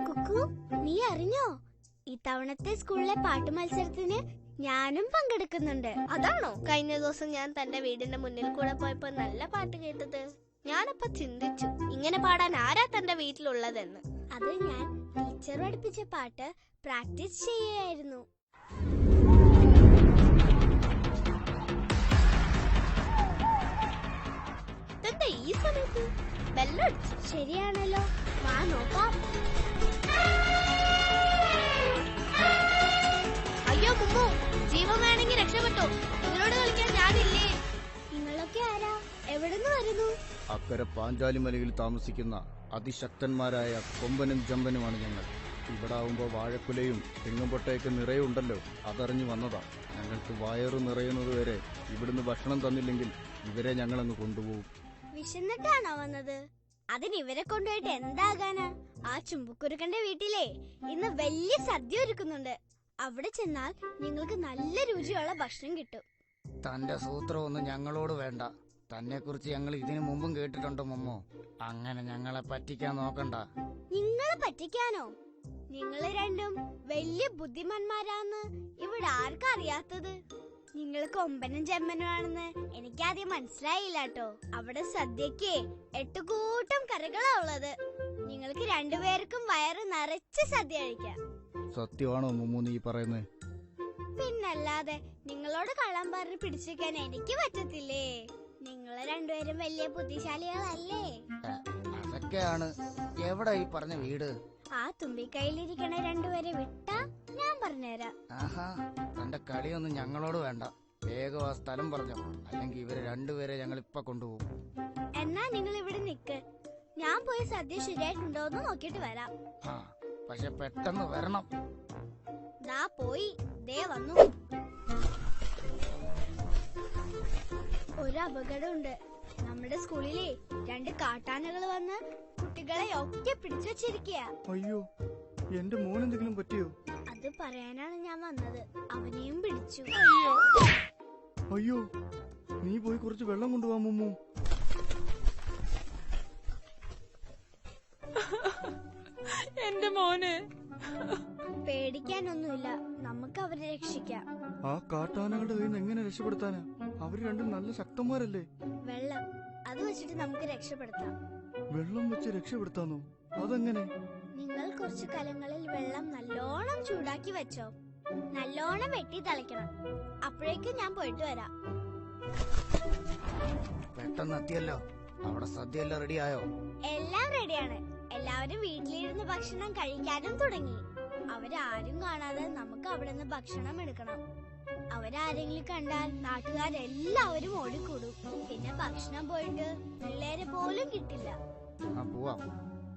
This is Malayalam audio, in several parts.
കുക്കു, നീ അറിഞ്ഞോ? ഇത്തവണത്തെ സ്കൂളിലെ പാട്ട് മത്സരത്തിന് ഞാനും പങ്കെടുക്കുന്നുണ്ട്. അതാണോ കഴിഞ്ഞ ദിവസം ഞാൻ തന്റെ വീടിന്റെ മുന്നിൽ കൂടെ പോയപ്പോ നല്ല പാട്ട് കേട്ടത്? ഞാനപ്പോ ചിന്തിച്ചു, ഇങ്ങനെ പാടാൻ ആരാ തന്റെ വീട്ടിലുള്ളതെന്ന്. അത് ഞാൻ ടീച്ചർ പഠിപ്പിച്ച പാട്ട് പ്രാക്ടീസ് ചെയ്യായിരുന്നു. ഈ സമയത്ത് ബെല്ലടിച്ചു. ശരിയാണല്ലോ, വാ നോക്കാം. അയ്യോ മുമ്മു, ജീവൻ വേണമെങ്കിൽ രക്ഷപ്പെട്ടോ. നിങ്ങളോട് കളിക്കാൻ ഞാനില്ലേ? നിങ്ങളൊക്കെ ആരാ? എവിടുന്ന് വരുന്നു? അക്കരെ പാഞ്ചാലി മലയിൽ താമസിക്കുന്ന അതിശക്തന്മാരായ കൊമ്പനും ജമ്പനുമാണ് ഞങ്ങൾ. ഇവിടെ ആവുമ്പോ വാഴക്കുലയും തെങ്ങുംപൊട്ടയൊക്കെ നിറയുണ്ടല്ലോ, അതറിഞ്ഞു വന്നതാ. ഞങ്ങൾക്ക് വയറു നിറയുന്നത് വരെ ഇവിടുന്ന് ഭക്ഷണം തന്നില്ലെങ്കിൽ ഇവരെ ഞങ്ങളങ്ങ് കൊണ്ടുപോകും. വിശന്നിട്ടാണോ വന്നത്? അതിന് ഇവരെ കൊണ്ടുപോയിട്ട് എന്താകാനാ? ആ ചുമ്പുക്കുരുക്കന്റെ വീട്ടിലെ ഇന്ന് വലിയ സദ്യ ഒരുക്കുന്നുണ്ട്. അവിടെ ചെന്നാൽ നിങ്ങൾക്ക് നല്ല രുചിയുള്ള ഭക്ഷണം കിട്ടും. തന്റെ സൂത്രമൊന്നും ഞങ്ങളോട് വേണ്ട. തന്നെ കുറിച്ച് ഞങ്ങൾ ഇതിനു മുമ്പും കേട്ടിട്ടുണ്ടോ മമ്മോ? അങ്ങനെ ഞങ്ങളെ പറ്റിക്കാൻ നോക്കണ്ട. നിങ്ങളെ പറ്റിക്കാനോ? നിങ്ങൾ രണ്ടും വലിയ ബുദ്ധിമാന്മാരാന്ന് ഇവിടെ ആർക്കും അറിയാത്തത്? നിങ്ങൾ കൊമ്പനും ചെമ്മനും ആണെന്ന് എനിക്കാദ്യം മനസ്സിലായില്ല കേട്ടോ. അവിടെ സദ്യക്ക് 8 കൂട്ടം കറികളാ ഉള്ളത്. നിങ്ങൾക്ക് രണ്ടുപേർക്കും വയറ് നിറച്ച് സദ്യ കഴിക്കാം. സത്യമാണോ മുമ്മു നീ പറയുന്നേ? പിന്നല്ലാതെ നിങ്ങളോട് കള്ളം പറഞ്ഞ് പിടിച്ചിരിക്കാൻ എനിക്ക് പറ്റത്തില്ലേ? നിങ്ങള് രണ്ടുപേരും വലിയ ബുദ്ധിശാലികളല്ലേ? അതൊക്കെയാണ്. എവിടെ ഈ പറഞ്ഞ വീട്? ആ തുമ്പിക്കൈയിലിരിക്കണ രണ്ടുപേരെ വിട്ടാ ഞാൻ പറഞ്ഞുതരാം. ആഹാ, തന്റെ കളിയൊന്നും ഞങ്ങളോട് വേണ്ട. വേഗം ആ സ്ഥലം പറഞ്ഞു, അല്ലെങ്കിൽ ഇവരെ രണ്ടുപേരെ ഞങ്ങൾ ഇപ്പൊ കൊണ്ടുപോകും. എന്നാ നിങ്ങൾ ഇവിടെ നിക്ക്, ഞാൻ പോയി സദ്യ ശരിയായിട്ടുണ്ടോന്ന് നോക്കിട്ട് വരാം. ആ, പക്ഷെ പെട്ടെന്ന് വരണം. ദാ പോയി, ദേ വന്നു. ഒരു അപകടമുണ്ട്. നമ്മുടെ സ്കൂളിലെ 2 കാട്ടാനകൾ വന്ന് കുട്ടികളെ ഒക്കെ പിടിച്ചു വെച്ചിരിക്കുക. അയ്യോ, എന്റെ മോൻ എന്തെങ്കിലും പറ്റിയോ? അത് പറയാനാണ് ഞാൻ വന്നത്. അവനെയും പിടിച്ചു. അയ്യോ, നീ പോയി കുറച്ച് വെള്ളം കൊണ്ടുപോവാ മുമ്മു. എന്റെ മോനെ. പേടിക്കാനൊന്നുമില്ല, നമുക്ക് അവരെ രക്ഷിക്കാം. ആ കാട്ടാനകളുടെ കയ്യിൽ നിന്ന് എങ്ങനെ രക്ഷപ്പെടുത്താനാ? അവര് രണ്ടും നല്ല ശക്തന്മാരല്ലേ? വെള്ളം, അത് വെച്ചിട്ട് നമുക്ക് രക്ഷപ്പെടുത്താം. വെള്ളം വെച്ച് രക്ഷപ്പെടുത്താന്നോ? അതെങ്ങനെ? നിങ്ങൾ കുറച്ച് കലങ്ങളിൽ വെള്ളം നല്ലോണം ചൂടാക്കി വെച്ചോ. നല്ലോണം വെട്ടി തിളയ്ക്കണം. അപ്പോഴേക്കും ഞാൻ പോയിട്ട് വരാം. പെട്ടെന്ന് എത്തിയല്ലോ. അവിടെ സദ്യ എല്ലാം റെഡിയായോ? എല്ലാം റെഡിയാണ്. എല്ലാവരും വീട്ടിലിരുന്ന് ഭക്ഷണം കഴിക്കാനും തുടങ്ങി. അവരാരും കാണാതെ നമുക്ക് അവിടെ നിന്ന് ഭക്ഷണം എടുക്കണം. അവരാരെങ്കിലും കണ്ടാൽ നാട്ടുകാരെല്ലാവരും ഓടിക്കൂടും. പിന്നെ ഭക്ഷണം പോയിട്ട് പിള്ളേരെ പോലും കിട്ടില്ല.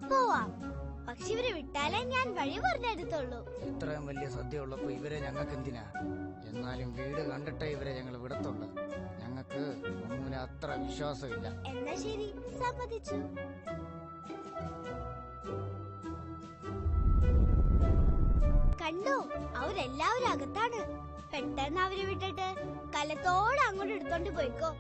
പോവാം, പക്ഷെ ഇവരെ വിട്ടാലേ ഞാൻ വഴി പറഞ്ഞെടുത്തുള്ളൂ. ഇത്രയും വലിയ സദ്യ ഉള്ളപ്പോ ഇവരെ ഞങ്ങൾക്ക് എന്തിനാ? എന്നാലും വീട് കണ്ടിട്ടേ ഇവരെ ഞങ്ങൾ വിടത്തുള്ളൂ. ഞങ്ങൾക്ക് ഒന്നിനെ അത്ര വിശ്വാസമില്ല. എന്നാ ശരി, സമ്മതിച്ചു. കണ്ടോ, അവരെല്ലാവരും അകത്താണ്. പെട്ടെന്ന് അവരെ വിട്ടിട്ട് കലത്തോടെ അങ്ങോട്ട് എടുത്തോണ്ട് പോയിക്കോ.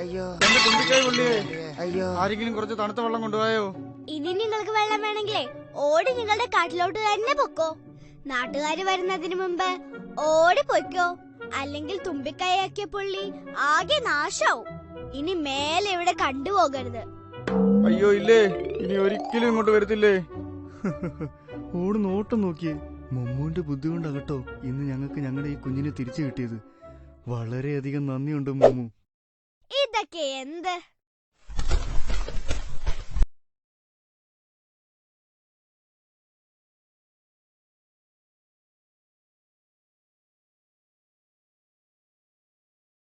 അയ്യോ, എന്റെ തുമ്പിക്കൈ പൊള്ളിയേ. അയ്യോ, ആരെങ്കിലും കുറച്ച് തണുത്ത വെള്ളം കൊണ്ടുപോയോ? ഇനി നിങ്ങൾക്ക് വെള്ളം വേണമെങ്കിലേ ഓടി നിങ്ങളുടെ കാട്ടിലോട്ട് തന്നെ പൊക്കോ. നാട്ടുകാര് വരുന്നതിന് മുമ്പ് ഓടി പൊയ്ക്കോ, അല്ലെങ്കിൽ തുമ്പിക്കൈയൊക്കെ പൊള്ളി ആകെ നാശാവും. ഇനി മേലെ ഇവിടെ കണ്ടുപോകരുത്. അയ്യോ ഇല്ലേ, ഇനി ഒരിക്കലും ഇങ്ങോട്ട് വരത്തില്ലേ? ഓട് നോട്ടം നോക്കിയേ. മമ്മൂന്റെ ബുദ്ധി കൊണ്ടാകട്ടോ ഇന്ന് ഞങ്ങൾക്ക് ഞങ്ങളുടെ ഈ കുഞ്ഞിനെ തിരിച്ചു കിട്ടിയത്. വളരെയധികം നന്ദിയുണ്ട് മമ്മു. ഇതൊക്കെ എന്ത്?